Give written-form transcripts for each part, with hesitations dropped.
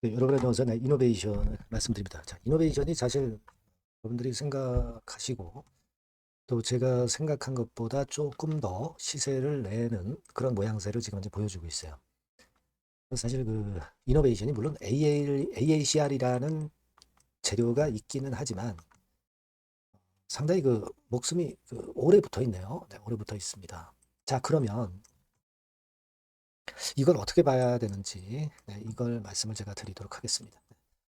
네, 여러분에 대해서 이노베이션 말씀드립니다. 자, 이노베이션이 사실 여러분들이 생각하시고 또 제가 생각한 것보다 조금 더 시세를 내는 그런 모양새를 지금 이제 보여주고 있어요. 사실 그 이노베이션이 물론 AACR이라는 재료가 있기는 하지만 상당히 그 목숨이 오래 붙어 있네요. 네, 오래 붙어 있습니다. 자, 그러면 이걸 어떻게 봐야 되는지 이걸 말씀을 제가 드리도록 하겠습니다.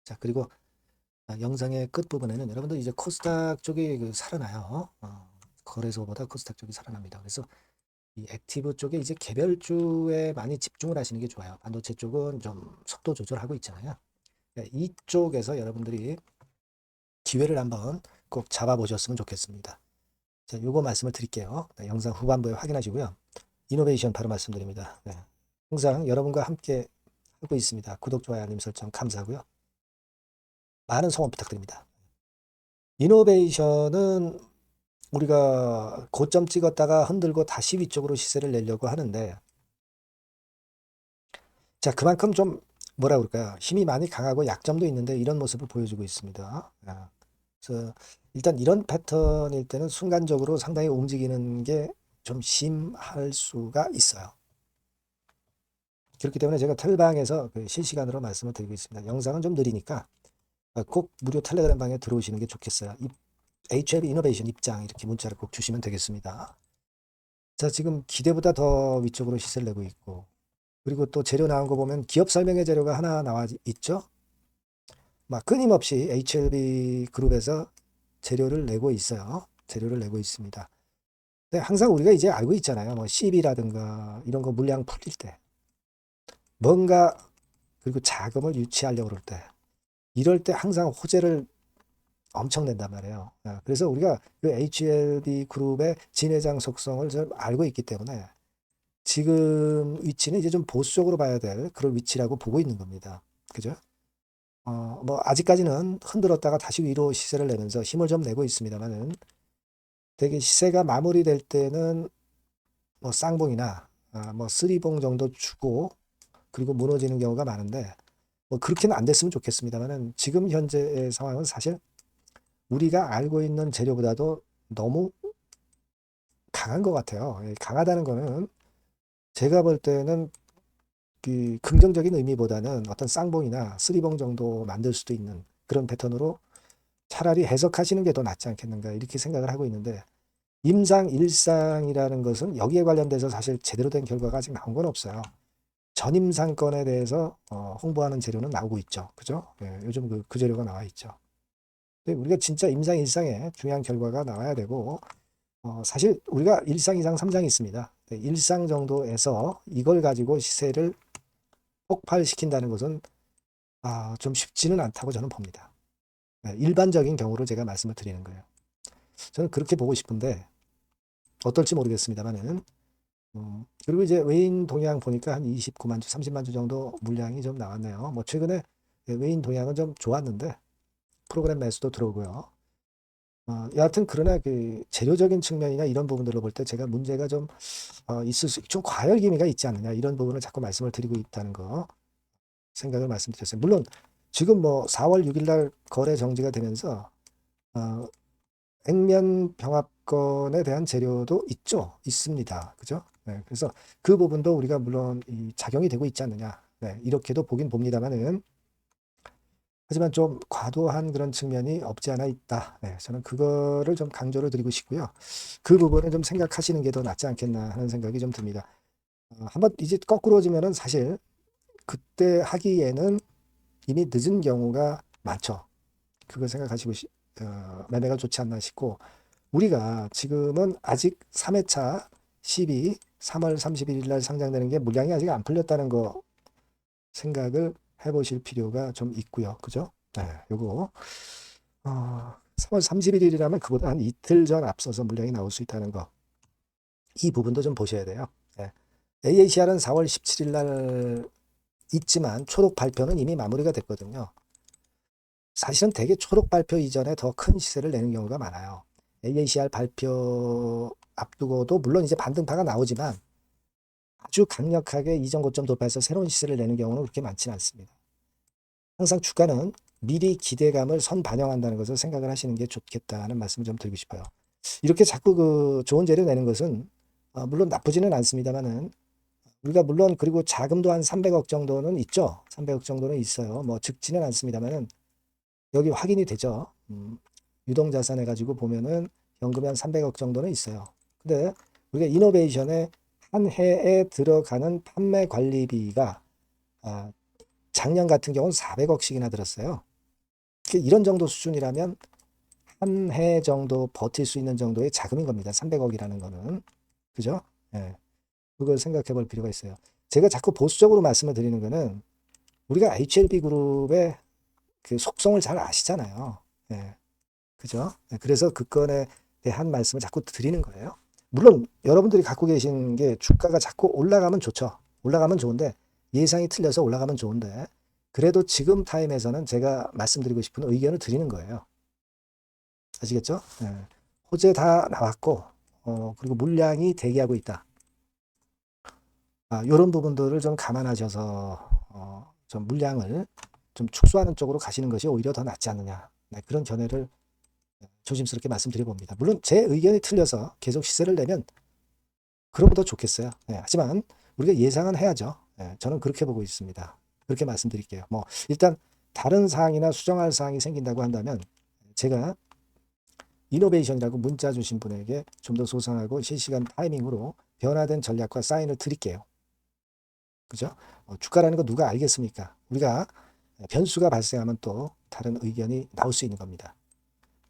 자, 그리고 영상의 끝부분에는 여러분들 이제 코스닥 쪽이 살아나요. 거래소보다 코스닥 쪽이 살아납니다. 그래서 이 액티브 쪽에 이제 개별주에 많이 집중을 하시는 게 좋아요. 반도체 쪽은 좀 속도 조절하고 있잖아요. 이쪽에서 여러분들이 기회를 한번 꼭 잡아보셨으면 좋겠습니다. 자, 요거 말씀을 드릴게요. 네, 영상 후반부에 확인하시고요. 이노베이션 바로 말씀드립니다. 네, 항상 여러분과 함께 하고 있습니다. 구독, 좋아요, 알림 설정 감사하고요. 많은 성원 부탁드립니다. 이노베이션은 우리가 고점 찍었다가 흔들고 다시 위쪽으로 시세를 내려고 하는데, 자, 그만큼 좀 뭐라 그럴까요? 힘이 많이 강하고 약점도 있는데 이런 모습을 보여주고 있습니다. 그래서 일단 이런 패턴일 때는 순간적으로 상당히 움직이는 게 좀 심할 수가 있어요. 그렇기 때문에 제가 텔방에서 실시간으로 말씀을 드리고 있습니다. 영상은 좀 느리니까 꼭 무료 텔레그램 방에 들어오시는 게 좋겠어요. HLB 이노베이션 입장 이렇게 문자를 꼭 주시면 되겠습니다. 자, 지금 기대보다 더 위쪽으로 시세를 내고 있고, 그리고 또 재료 나온 거 보면 기업 설명회 재료가 하나 나와 있죠? 막 끊임없이 HLB 그룹에서 재료를 내고 있어요. 재료를 내고 있습니다. 근데 항상 우리가 이제 알고 있잖아요. 뭐 CB라든가 이런 거 물량 풀릴 때, 뭔가 그리고 자금을 유치하려고 그럴 때, 이럴 때 항상 호재를 엄청 낸단 말이에요. 그래서 우리가 그 HLB 그룹의 진회장 속성을 좀 알고 있기 때문에 지금 위치는 이제 좀 보수적으로 봐야 될 그런 위치라고 보고 있는 겁니다. 그죠? 뭐 아직까지는 흔들었다가 다시 위로 시세를 내면서 힘을 좀 내고 있습니다만은 되게 시세가 마무리될 때는 뭐 쌍봉이나 뭐 쓰리봉 정도 주고 그리고 무너지는 경우가 많은데 뭐 그렇게는 안 됐으면 좋겠습니다만은 지금 현재의 상황은 사실 우리가 알고 있는 재료보다도 너무 강한 것 같아요. 강하다는 거는 제가 볼 때는 그 긍정적인 의미보다는 어떤 쌍봉이나 쓰리봉 정도 만들 수도 있는 그런 패턴으로 차라리 해석하시는 게 더 낫지 않겠는가 이렇게 생각을 하고 있는데 임상, 일상이라는 것은 여기에 관련돼서 사실 제대로 된 결과가 아직 나온 건 없어요. 전임상권에 대해서 홍보하는 재료는 나오고 있죠. 그죠? 예, 요즘 그 재료가 나와 있죠. 근데 우리가 진짜 임상, 일상에 중요한 결과가 나와야 되고 사실 우리가 일상, 이상, 삼상이 있습니다. 일상 정도에서 이걸 가지고 시세를 폭발시킨다는 것은 좀 쉽지는 않다고 저는 봅니다. 네, 일반적인 경우로 제가 말씀을 드리는 거예요. 저는 그렇게 보고 싶은데 어떨지 모르겠습니다만은 그리고 이제 외인 동향 보니까 한 29만 주, 30만 주 정도 물량이 좀 나왔네요. 뭐 최근에 외인 동향은 좀 좋았는데 프로그램 매수도 들어오고요. 여하튼 그러나 그 재료적인 측면이나 이런 부분들로 볼 때 제가 문제가 좀 있을 좀 과열 기미가 있지 않느냐 이런 부분을 자꾸 말씀을 드리고 있다는 거 생각을 말씀드렸어요. 물론 지금 뭐 4월 6일 날 거래 정지가 되면서 어, 액면 병합건에 대한 재료도 있죠. 있습니다. 그죠? 네, 그래서 그 부분도 우리가 물론 작용이 되고 있지 않느냐. 네, 이렇게도 보긴 봅니다만은 하지만 좀 과도한 그런 측면이 없지 않아 있다. 네, 저는 그거를 좀 강조를 드리고 싶고요. 그 부분을 좀 생각하시는 게 더 낫지 않겠나 하는 생각이 좀 듭니다. 한번 이제 거꾸로지면은 사실 그때 하기에는 이미 늦은 경우가 많죠. 그걸 생각하시고 매매가 좋지 않나 싶고 우리가 지금은 아직 3회차 12 3월 31일 날 상장되는 게 물량이 아직 안 풀렸다는 거 생각을 해보실 필요가 좀 있고요. 그죠? 네, 요거 3월 31일이라면 그보다 한 이틀 전 앞서서 물량이 나올 수 있다는 거. 이 부분도 좀 보셔야 돼요. 네. AACR은 4월 17일 날 있지만 초록 발표는 이미 마무리가 됐거든요. 사실은 대개 초록 발표 이전에 더 큰 시세를 내는 경우가 많아요. AACR 발표 앞두고도 물론 이제 반등파가 나오지만 아주 강력하게 이전 고점 돌파해서 새로운 시세를 내는 경우는 그렇게 많지는 않습니다. 항상 주가는 미리 기대감을 선반영한다는 것을 생각을 하시는 게 좋겠다는 말씀을 좀 드리고 싶어요. 이렇게 자꾸 그 좋은 재료 내는 것은 물론 나쁘지는 않습니다만은 우리가 물론 그리고 자금도 한 300억 정도는 있죠. 300억 정도는 있어요. 뭐 적지는 않습니다만은 여기 확인이 되죠. 유동자산 해가지고 보면은 연금이 한 300억 정도는 있어요. 근데 우리가 이노베이션에 한 해에 들어가는 판매 관리비가 작년 같은 경우는 400억씩이나 들었어요. 이런 정도 수준이라면 한 해 정도 버틸 수 있는 정도의 자금인 겁니다. 300억이라는 거는. 그죠? 예. 그걸 생각해 볼 필요가 있어요. 제가 자꾸 보수적으로 말씀을 드리는 거는 우리가 HLB 그룹의 그 속성을 잘 아시잖아요. 예. 그죠? 예. 그래서 그 건에 대한 말씀을 자꾸 드리는 거예요. 물론 여러분들이 갖고 계신 게 주가가 자꾸 올라가면 좋죠. 올라가면 좋은데 예상이 틀려서 올라가면 좋은데 그래도 지금 타임에서는 제가 말씀드리고 싶은 의견을 드리는 거예요. 아시겠죠? 예. 호재 다 나왔고 그리고 물량이 대기하고 있다. 이런 부분들을 좀 감안하셔서 좀 물량을 좀 축소하는 쪽으로 가시는 것이 오히려 더 낫지 않느냐. 네, 그런 견해를 조심스럽게 말씀드려 봅니다. 물론 제 의견이 틀려서 계속 시세를 내면 그럼 더 좋겠어요. 네, 하지만 우리가 예상은 해야죠. 네, 저는 그렇게 보고 있습니다. 그렇게 말씀드릴게요. 뭐 일단 다른 사항이나 수정할 사항이 생긴다고 한다면 제가 이노베이션이라고 문자 주신 분에게 좀 더 소상하고 실시간 타이밍으로 변화된 전략과 사인을 드릴게요. 그죠? 주가라는 거 누가 알겠습니까? 우리가 변수가 발생하면 또 다른 의견이 나올 수 있는 겁니다.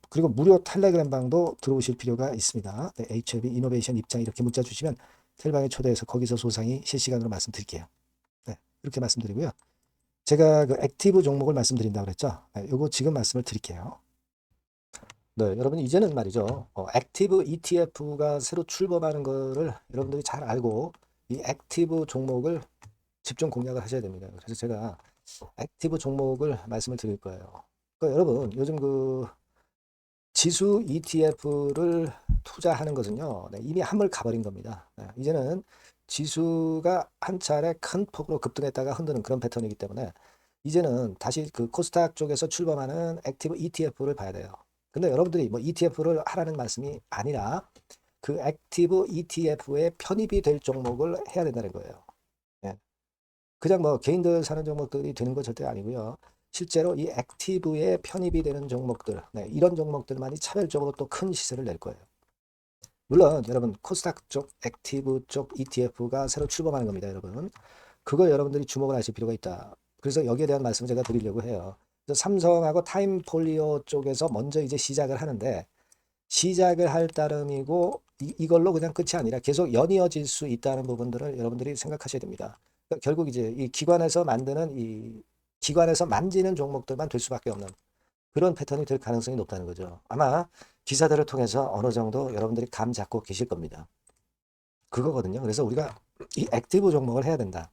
그리고 무료 텔레그램 방도 들어오실 필요가 있습니다. 네, HLB 이노베이션 입장 이렇게 문자 주시면 텔방에 초대해서 거기서 소상히 실시간으로 말씀드릴게요. 네, 이렇게 말씀드리고요. 제가 그 액티브 종목을 말씀드린다고 그랬죠? 네, 요거 지금 말씀을 드릴게요. 네, 여러분 이제는 말이죠. 액티브 ETF가 새로 출범하는 거를 여러분들이 잘 알고 이 액티브 종목을 집중 공략을 하셔야 됩니다. 그래서 제가 액티브 종목을 말씀을 드릴 거예요. 그러니까 여러분 요즘 그 지수 ETF를 투자하는 것은요, 네, 이미 한물 가버린 겁니다. 네, 이제는 지수가 한 차례 큰 폭으로 급등했다가 흔드는 그런 패턴이기 때문에 이제는 다시 그 코스닥 쪽에서 출범하는 액티브 ETF를 봐야 돼요. 근데 여러분들이 뭐 ETF를 하라는 말씀이 아니라 그 액티브 ETF에 편입이 될 종목을 해야 된다는 거예요. 네. 그냥 뭐 개인들 사는 종목들이 되는 건 절대 아니고요. 실제로 이 액티브에 편입이 되는 종목들, 네, 이런 종목들만이 차별적으로 또 큰 시세를 낼 거예요. 물론 여러분 코스닥 쪽 액티브 쪽 ETF가 새로 출범하는 겁니다, 여러분. 그걸 여러분들이 주목을 하실 필요가 있다. 그래서 여기에 대한 말씀을 제가 드리려고 해요. 그래서 삼성하고 타임폴리오 쪽에서 먼저 이제 시작을 하는데 시작을 할 따름이고 이걸로 그냥 끝이 아니라 계속 연이어질 수 있다는 부분들을 여러분들이 생각하셔야 됩니다. 그러니까 결국 이제 이 기관에서 만드는 이 기관에서 만지는 종목들만 될 수밖에 없는 그런 패턴이 될 가능성이 높다는 거죠. 아마 기사들을 통해서 어느 정도 여러분들이 감 잡고 계실 겁니다. 그거거든요. 그래서 우리가 이 액티브 종목을 해야 된다.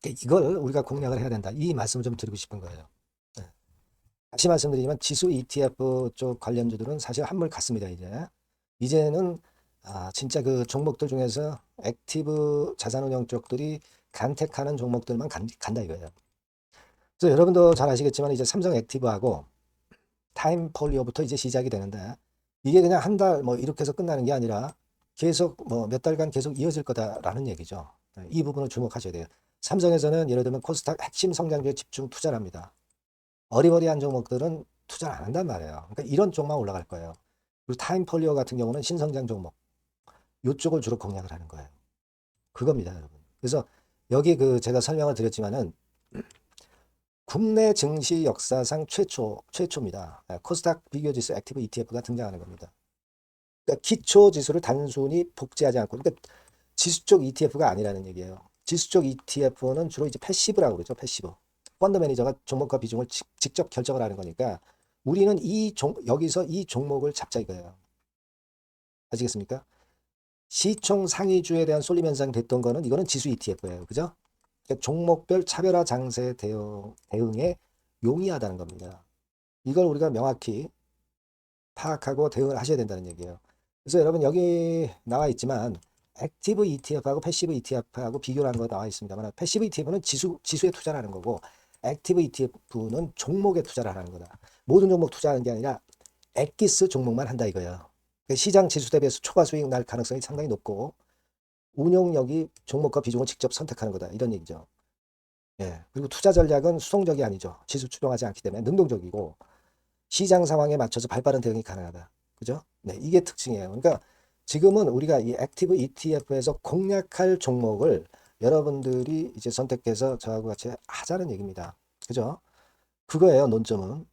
이걸 우리가 공략을 해야 된다. 이 말씀을 좀 드리고 싶은 거예요. 네. 다시 말씀드리지만 지수 ETF 쪽 관련주들은 사실 한물 갔습니다. 이제는 진짜 그 종목들 중에서 액티브 자산운용 쪽들이 간택하는 종목들만 간다 이거예요. 그래서 여러분도 잘 아시겠지만 이제 삼성 액티브하고 타임폴리오부터 이제 시작이 되는데 이게 그냥 한 달 뭐 이렇게 해서 끝나는 게 아니라 계속 뭐 몇 달간 계속 이어질 거다라는 얘기죠. 이 부분을 주목하셔야 돼요. 삼성에서는 예를 들면 코스닥 핵심 성장주에 집중 투자를 합니다. 어리버리한 종목들은 투자를 안 한단 말이에요. 그러니까 이런 쪽만 올라갈 거예요. 그리고 타임폴리오 같은 경우는 신성장 종목 이쪽을 주로 공략을 하는 거예요. 그겁니다, 여러분. 그래서 여기 그 제가 설명을 드렸지만은 국내 증시 역사상 최초입니다. 코스닥 비교지수 액티브 ETF가 등장하는 겁니다. 그러니까 기초 지수를 단순히 복제하지 않고, 그러니까 지수 쪽 ETF가 아니라는 얘기예요. 지수 쪽 ETF는 주로 이제 패시브라고 그러죠. 패시브. 펀드 매니저가 종목과 비중을 직접 결정을 하는 거니까 우리는 여기서 이 종목을 잡자 이거예요. 아시겠습니까? 시총 상위주에 대한 쏠림 현상이 됐던 거는 이거는 지수 ETF예요. 그죠? 그러니까 종목별 차별화 장세 대응에 용이하다는 겁니다. 이걸 우리가 명확히 파악하고 대응을 하셔야 된다는 얘기예요. 그래서 여러분 여기 나와 있지만 액티브 ETF하고 패시브 ETF하고 비교를 한 거 나와 있습니다만 패시브 ETF는 지수에 투자를 하는 거고 액티브 ETF는 종목에 투자를 하는 거다. 모든 종목 투자하는 게 아니라 엑기스 종목만 한다 이거예요. 시장 지수 대비해서 초과 수익 날 가능성이 상당히 높고 운용력이 종목과 비중을 직접 선택하는 거다. 이런 얘기죠. 예. 그리고 투자 전략은 수동적이 아니죠. 지수 추종하지 않기 때문에 능동적이고 시장 상황에 맞춰서 발빠른 대응이 가능하다. 그죠? 네, 이게 특징이에요. 그러니까 지금은 우리가 이 액티브 ETF에서 공략할 종목을 여러분들이 이제 선택해서 저하고 같이 하자는 얘기입니다. 그죠? 그거예요, 논점은.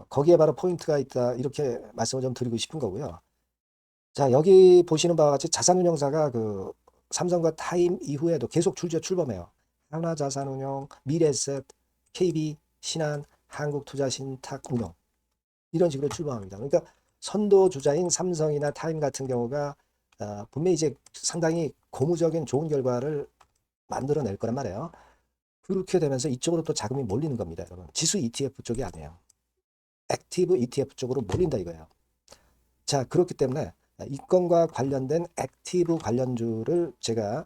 거기에 바로 포인트가 있다. 이렇게 말씀을 좀 드리고 싶은 거고요. 자, 여기 보시는 바와 같이 자산운용사가 그 삼성과 타임 이후에도 계속 출범해요. 하나자산운용, 미래에셋, KB, 신한, 한국투자신탁운용 이런 식으로 출범합니다. 그러니까 선도 주자인 삼성이나 타임 같은 경우가 분명히 이제 상당히 고무적인 좋은 결과를 만들어낼 거란 말이에요. 그렇게 되면서 이쪽으로 또 자금이 몰리는 겁니다, 여러분. 지수 ETF 쪽이 아니에요. 액티브 ETF 쪽으로 몰린다 이거예요. 자, 그렇기 때문에 이 건과 관련된 액티브 관련주를 제가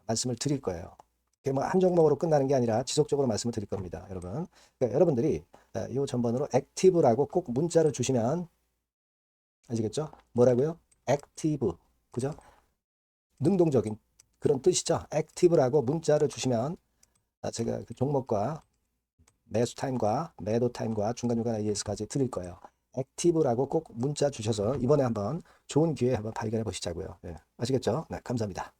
말씀을 드릴 거예요. 그게 뭐 한 종목으로 끝나는 게 아니라 지속적으로 말씀을 드릴 겁니다, 여러분. 그러니까 여러분들이 이 전번으로 액티브라고 꼭 문자를 주시면 아시겠죠? 뭐라고요? 액티브. 그죠? 능동적인 그런 뜻이죠. 액티브라고 문자를 주시면 제가 그 종목과 매수 타임과 매도 타임과 중간중간 AS까지 드릴 거예요. 액티브라고 꼭 문자 주셔서 이번에 한번 좋은 기회 한번 발견해 보시자고요. 네, 아시겠죠? 네, 감사합니다.